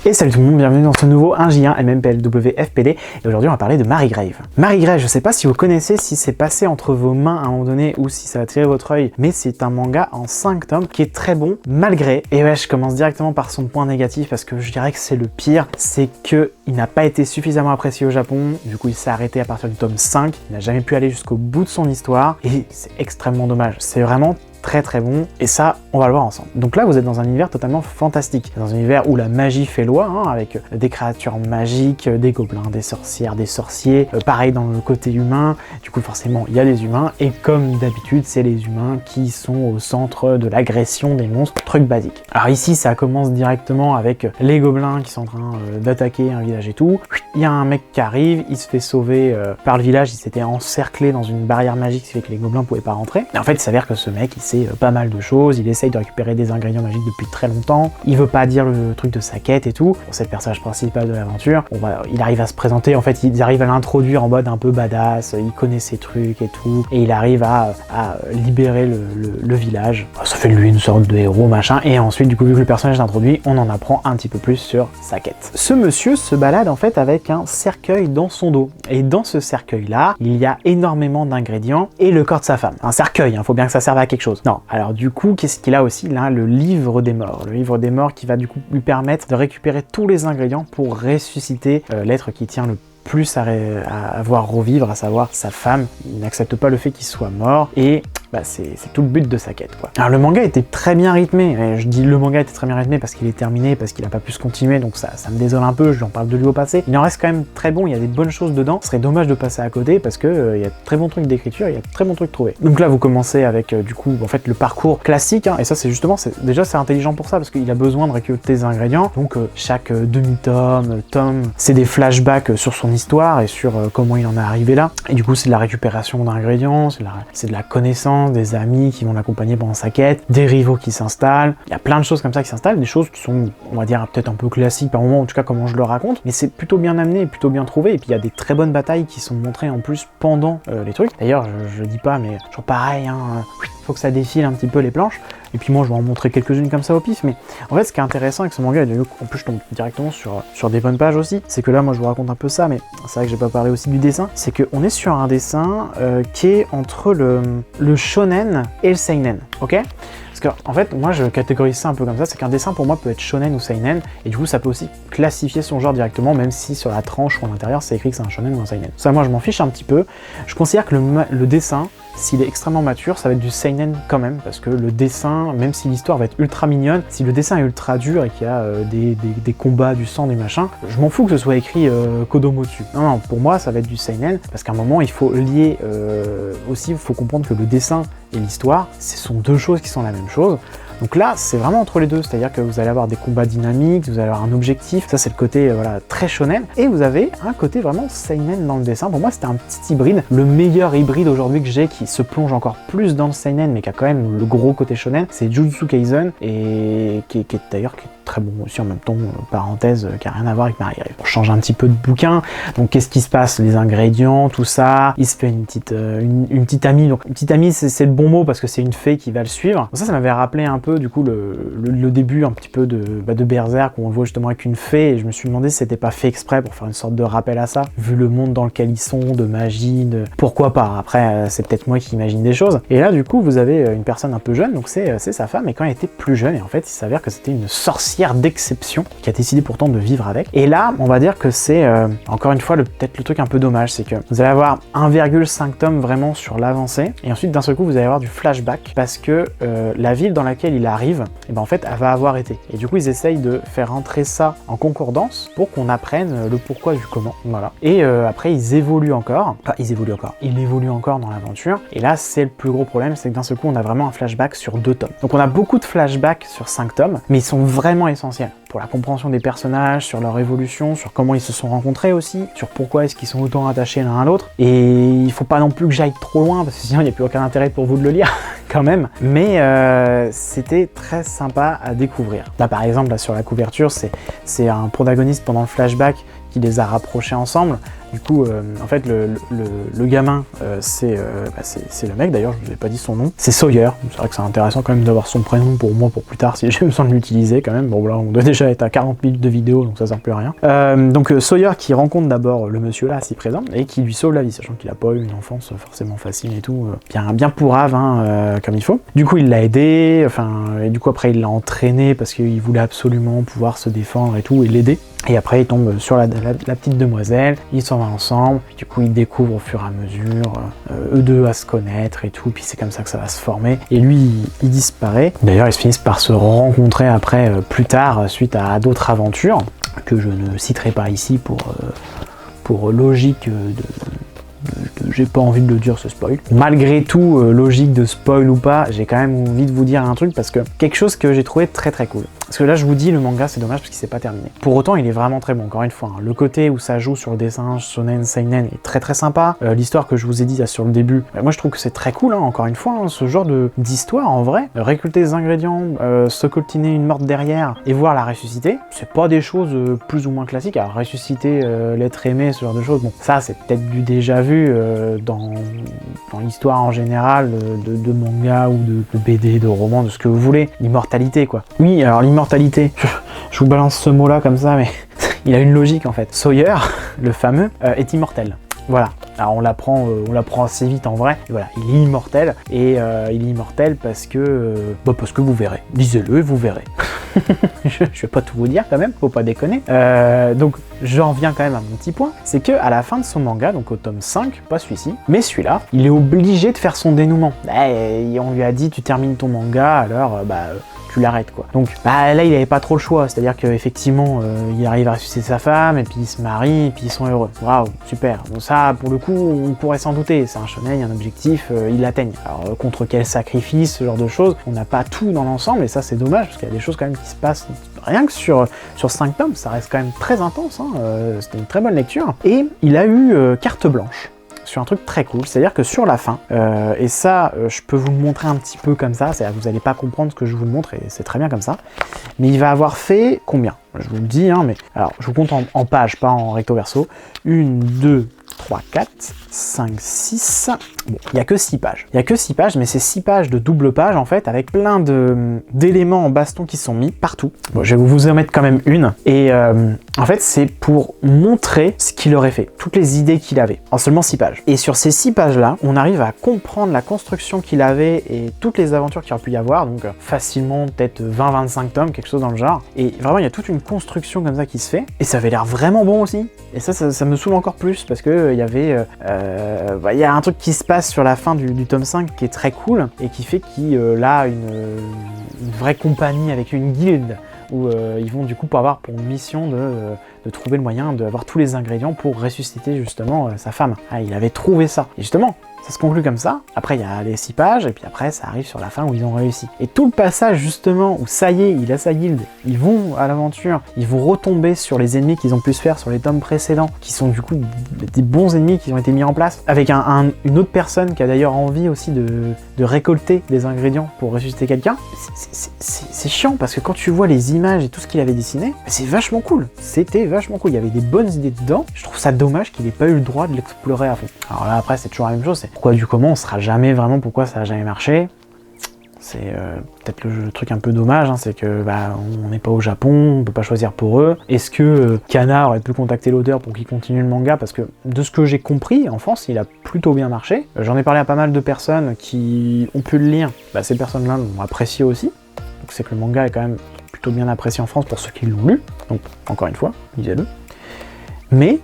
Et salut tout le monde, bienvenue dans ce nouveau 1J1 MMPLW FPD. Et aujourd'hui on va parler de Mary Grave. Mary Grave, je sais pas si vous connaissez, si c'est passé entre vos mains à un moment donné ou si ça a tiré votre œil, mais c'est un manga en 5 tomes qui est très bon malgré. Et ouais, je commence directement par son point négatif parce que je dirais que c'est le pire, c'est que il n'a pas été suffisamment apprécié au Japon. Du coup il s'est arrêté à partir du tome 5, il n'a jamais pu aller jusqu'au bout de son histoire et c'est extrêmement dommage. C'est vraiment très bon, et ça on va le voir ensemble. Donc là vous êtes dans un univers totalement fantastique, dans un univers où la magie fait loi, hein, avec des créatures magiques, des gobelins, des sorcières, des sorciers, pareil dans le côté humain, du coup forcément il y a les humains, et comme d'habitude c'est les humains qui sont au centre de l'agression des monstres, truc basique. Alors ici ça commence directement avec les gobelins qui sont en train d'attaquer un village et tout, il y a un mec qui arrive, il se fait sauver par le village, il s'était encerclé dans une barrière magique, ce qui fait que les gobelins pouvaient pas rentrer, et en fait il s'avère que ce mec il pas mal de choses, il essaye de récupérer des ingrédients magiques depuis très longtemps, il veut pas dire le truc de sa quête et tout, c'est le personnage principal de l'aventure, il arrive à se présenter, en fait ils arrivent à l'introduire en mode un peu badass, il connaît ses trucs et tout, et il arrive à libérer le village, ça fait de lui une sorte de héros machin, et ensuite du coup vu que le personnage est introduit, on en apprend un petit peu plus sur sa quête. Ce monsieur se balade en fait avec un cercueil dans son dos, et dans ce cercueil là, il y a énormément d'ingrédients, et le corps de sa femme, un cercueil, faut bien que ça serve à quelque chose. Non, alors du coup, qu'est-ce qu'il a aussi là? Le livre des morts. Le livre des morts qui va du coup lui permettre de récupérer tous les ingrédients pour ressusciter l'être qui tient le plus à voir revivre, à savoir sa femme. Il n'accepte pas le fait qu'il soit mort, et c'est tout le but de sa quête, quoi. Alors le manga était très bien rythmé, et je dis le manga était très bien rythmé parce qu'il est terminé, parce qu'il a pas pu se continuer, donc ça me désole un peu, je lui en parle de lui au passé. Il en reste quand même très bon, il y a des bonnes choses dedans, ce serait dommage de passer à côté parce que il y a de très bons trucs d'écriture, il y a de très bons trucs trouvés. Donc là vous commencez avec du coup en fait le parcours classique, hein, et ça c'est justement, déjà c'est intelligent pour ça parce qu'il a besoin de récolter des ingrédients, donc chaque demi-tome, c'est des flashbacks sur son histoire et sur comment il en est arrivé là, et du coup c'est de la récupération d'ingrédients, c'est de la connaissance, des amis qui vont l'accompagner pendant sa quête, des rivaux qui s'installent, il y a plein de choses comme ça qui s'installent, des choses qui sont, on va dire, peut-être un peu classiques par moment, en tout cas comment je le raconte, mais c'est plutôt bien amené, plutôt bien trouvé, et puis il y a des très bonnes batailles qui sont montrées en plus pendant les trucs. D'ailleurs, je dis pas, mais toujours pareil, hein, faut que ça défile un petit peu les planches, et puis moi je vais en montrer quelques-unes comme ça au pif, mais en fait ce qui est intéressant avec ce manga, et en plus je tombe directement sur des bonnes pages aussi, c'est que là moi je vous raconte un peu ça, mais c'est vrai que j'ai pas parlé aussi du dessin, c'est qu'on est sur un dessin qui est entre le shonen et le seinen, ok? Parce que en fait moi je catégorise ça un peu comme ça, c'est qu'un dessin pour moi peut être shonen ou seinen, et du coup ça peut aussi classifier son genre directement, même si sur la tranche ou à l'intérieur c'est écrit que c'est un shonen ou un seinen. Ça moi je m'en fiche un petit peu, je considère que le dessin, s'il est extrêmement mature, ça va être du seinen quand même, parce que le dessin, même si l'histoire va être ultra mignonne, si le dessin est ultra dur et qu'il y a des combats, du sang, du machin, je m'en fous que ce soit écrit Kodomo dessus. Non, pour moi ça va être du seinen, parce qu'à un moment il faut lier aussi, il faut comprendre que le dessin et l'histoire, ce sont deux choses qui sont la même chose. Donc là, c'est vraiment entre les deux, c'est-à-dire que vous allez avoir des combats dynamiques, vous allez avoir un objectif, ça c'est le côté voilà, très shonen, et vous avez un côté vraiment seinen dans le dessin. Pour moi, c'était un petit hybride, le meilleur hybride aujourd'hui que j'ai, qui se plonge encore plus dans le seinen, mais qui a quand même le gros côté shonen, c'est Jujutsu Kaisen, et qui est d'ailleurs très bon aussi en même temps, parenthèse, qui a rien à voir avec Mary Grave. On change un petit peu de bouquin, donc qu'est-ce qui se passe? Les ingrédients, tout ça, il se fait une petite amie, donc une petite amie c'est le bon mot parce que c'est une fée qui va le suivre. Donc ça m'avait rappelé un peu du coup le début un petit peu de Berserk, où on le voit justement avec une fée, et je me suis demandé si c'était pas fait exprès pour faire une sorte de rappel à ça, vu le monde dans lequel ils sont, de magie, pourquoi pas, après c'est peut-être moi qui imagine des choses. Et là du coup vous avez une personne un peu jeune, donc c'est sa femme, et quand elle était plus jeune, et en fait il s'avère que c'était une sorcière d'exception qui a décidé pourtant de vivre avec. Et là on va dire que c'est encore une fois peut-être le truc un peu dommage, c'est que vous allez avoir 1,5 tome vraiment sur l'avancée, et ensuite d'un seul coup vous allez avoir du flashback parce que la ville dans laquelle il arrive, et ben en fait elle va avoir été, et du coup ils essayent de faire entrer ça en concordance pour qu'on apprenne le pourquoi du comment, voilà. Et après il évolue encore dans l'aventure, et là c'est le plus gros problème, c'est que d'un seul coup on a vraiment un flashback sur 2 tomes. Donc on a beaucoup de flashbacks sur 5 tomes, mais ils sont vraiment essentiels pour la compréhension des personnages, sur leur évolution, sur comment ils se sont rencontrés aussi, sur pourquoi est-ce qu'ils sont autant attachés l'un à l'autre. Et il faut pas non plus que j'aille trop loin, parce que sinon il n'y a plus aucun intérêt pour vous de le lire quand même. Mais c'était très sympa à découvrir. Là par exemple, là, sur la couverture, c'est un protagoniste pendant le flashback qui les a rapprochés ensemble. Du coup, en fait, le gamin, c'est le mec, d'ailleurs, je vous ai pas dit son nom, c'est Sawyer. C'est vrai que c'est intéressant quand même d'avoir son prénom pour moi, pour plus tard, si j'ai besoin de l'utiliser quand même. Bon, là, on doit déjà être à 40 minutes de vidéo, donc ça sert plus à rien. Donc, Sawyer qui rencontre d'abord le monsieur là, si présent, et qui lui sauve la vie, sachant qu'il a pas eu une enfance forcément facile et tout, bien pourrave, hein, comme il faut. Du coup, il l'a aidé, et du coup, après, il l'a entraîné parce qu'il voulait absolument pouvoir se défendre et tout, et l'aider. Et après, il tombe sur la petite demoiselle, ils s'en vont ensemble, du coup, ils découvrent au fur et à mesure, eux deux à se connaître et tout, puis c'est comme ça que ça va se former. Et lui, il disparaît. D'ailleurs, ils finissent par se rencontrer après, plus tard, suite à d'autres aventures, que je ne citerai pas ici pour logique j'ai pas envie de le dire, ce spoil. Malgré tout, logique de spoil ou pas, j'ai quand même envie de vous dire un truc parce que quelque chose que j'ai trouvé très cool. Parce que là, je vous dis, le manga, c'est dommage parce qu'il s'est pas terminé. Pour autant, il est vraiment très bon, encore une fois. Hein. Le côté où ça joue sur le dessin shonen, seinen est très sympa. L'histoire que je vous ai dit là sur le début, moi je trouve que c'est très cool, hein, encore une fois, hein, ce genre d'histoire en vrai. Récolter des ingrédients, se coltiner une morte derrière et voir la ressusciter, c'est pas des choses plus ou moins classiques. Alors ressusciter l'être aimé, ce genre de choses, bon, ça c'est peut-être du déjà vu dans l'histoire en général de manga ou de BD, de romans, de ce que vous voulez. L'immortalité, quoi. Oui, alors l'immortalité, je vous balance ce mot-là comme ça, mais il a une logique en fait. Sawyer, le fameux, est immortel. Voilà. Alors on l'apprend assez vite en vrai. Et voilà, il est immortel et il est immortel parce que vous verrez. Lisez-le et vous verrez. je vais pas tout vous dire quand même, faut pas déconner. Donc j'en viens quand même à mon petit point, c'est que à la fin de son manga, donc au tome 5, pas celui-ci, mais celui-là, il est obligé de faire son dénouement. On lui a dit tu termines ton manga, alors tu l'arrêtes quoi. Donc là il avait pas trop le choix, c'est-à-dire qu'effectivement il arrive à ressusciter sa femme et puis ils se marient et puis ils sont heureux. Waouh, super. Donc ça pour le coup on pourrait s'en douter, c'est un shonen, il y a un objectif, ils l'atteignent. Alors contre quel sacrifice, ce genre de choses, on n'a pas tout dans l'ensemble et ça c'est dommage parce qu'il y a des choses quand même qui se passent rien que sur 5 tomes, ça reste quand même très intense, hein. C'était une très bonne lecture. Et il a eu carte blanche sur un truc très cool, c'est-à-dire que sur la fin, et ça je peux vous le montrer un petit peu comme ça, c'est-à-dire que vous n'allez pas comprendre ce que je vous le montre et c'est très bien comme ça, mais il va avoir fait combien? Je vous le dis, hein, mais alors je vous compte en pages, pas en recto verso. 1, 2, 3, 4, 5, 6. Bon, il n'y a que 6 pages. Il n'y a que 6 pages, mais c'est 6 pages de double page en fait, avec plein d'éléments en baston qui sont mis partout. Bon, je vais vous en mettre quand même une. Et en fait, c'est pour montrer ce qu'il aurait fait, toutes les idées qu'il avait, en seulement 6 pages. Et sur ces 6 pages-là, on arrive à comprendre la construction qu'il avait et toutes les aventures qu'il aurait pu y avoir, donc facilement peut-être 20-25 tomes, quelque chose dans le genre. Et vraiment, il y a toute une construction comme ça qui se fait, et ça avait l'air vraiment bon aussi. Et ça me saoule encore plus, parce que il y avait... il y a un truc qui se passe sur la fin du tome 5 qui est très cool, et qui fait qu'il a une vraie compagnie avec une guilde, où ils vont du coup avoir pour mission de trouver le moyen d'avoir tous les ingrédients pour ressusciter justement sa femme. Ah, il avait trouvé ça. Et justement, ça se conclut comme ça. Après, il y a les 6 pages, et puis après, ça arrive sur la fin où ils ont réussi. Et tout le passage, justement, où ça y est, il a sa guilde, ils vont à l'aventure, ils vont retomber sur les ennemis qu'ils ont pu se faire sur les tomes précédents, qui sont du coup des bons ennemis qui ont été mis en place, avec une autre personne qui a d'ailleurs envie aussi de récolter des ingrédients pour ressusciter quelqu'un. C'est chiant, parce que quand tu vois les images et tout ce qu'il avait dessiné, c'est vachement cool. C'était vachement cool, il y avait des bonnes idées dedans. Je trouve ça dommage qu'il n'ait pas eu le droit de l'explorer à fond. Alors là, après, c'est toujours la même chose, pourquoi du comment, on ne saura jamais vraiment pourquoi ça n'a jamais marché. C'est peut-être le truc un peu dommage, hein, c'est que on n'est pas au Japon, on peut pas choisir pour eux. Est-ce que Kana aurait pu contacter l'auteur pour qu'il continue le manga? Parce que de ce que j'ai compris, en France, il a plutôt bien marché. J'en ai parlé à pas mal de personnes qui ont pu le lire. Ces personnes-là l'ont apprécié aussi. Donc c'est que le manga est quand même plutôt bien apprécié en France pour ceux qui l'ont lu. Donc encore une fois, lisez-le. Mais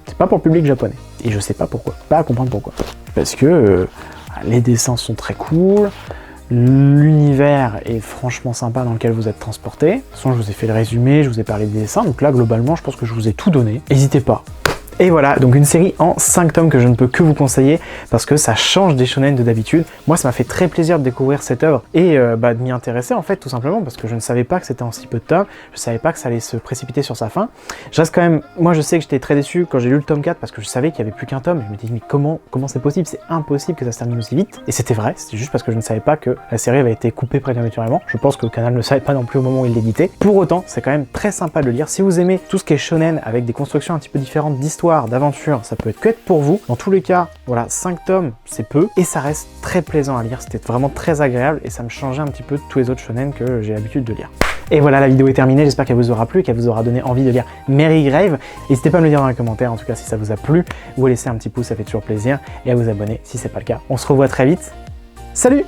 c'est pas pour le public japonais. Et je sais pas pourquoi. Pas à comprendre pourquoi. Parce que les dessins sont très cool, l'univers est franchement sympa dans lequel vous êtes transporté. De toute façon, je vous ai fait le résumé, je vous ai parlé des dessins, donc là, globalement, je pense que je vous ai tout donné. N'hésitez pas Et voilà, donc une série en 5 tomes que je ne peux que vous conseiller parce que ça change des shonen de d'habitude. Moi, ça m'a fait très plaisir de découvrir cette œuvre et de m'y intéresser en fait, tout simplement parce que je ne savais pas que c'était en si peu de tomes, je savais pas que ça allait se précipiter sur sa fin. Je reste quand même, moi je sais que j'étais très déçu quand j'ai lu le tome 4 parce que je savais qu'il n'y avait plus qu'un tome. Je me disais mais comment c'est possible? C'est impossible que ça se termine aussi vite. Et c'était vrai, c'était juste parce que je ne savais pas que la série avait été coupée prématurément. Je pense que le canal ne le savait pas non plus au moment où il l'éditait. Pour autant, c'est quand même très sympa de le lire. Si vous aimez tout ce qui est shonen avec des constructions un petit peu différentes d'histoire, d'aventure, ça peut être pour vous. Dans tous les cas, voilà, 5 tomes, c'est peu, et ça reste très plaisant à lire, c'était vraiment très agréable, et ça me changeait un petit peu de tous les autres shonen que j'ai l'habitude de lire. Et voilà, la vidéo est terminée, j'espère qu'elle vous aura plu, qu'elle vous aura donné envie de lire Mary Grave. N'hésitez pas à me le dire dans les commentaires, en tout cas si ça vous a plu, ou à laisser un petit pouce, ça fait toujours plaisir, et à vous abonner si c'est pas le cas. On se revoit très vite, salut!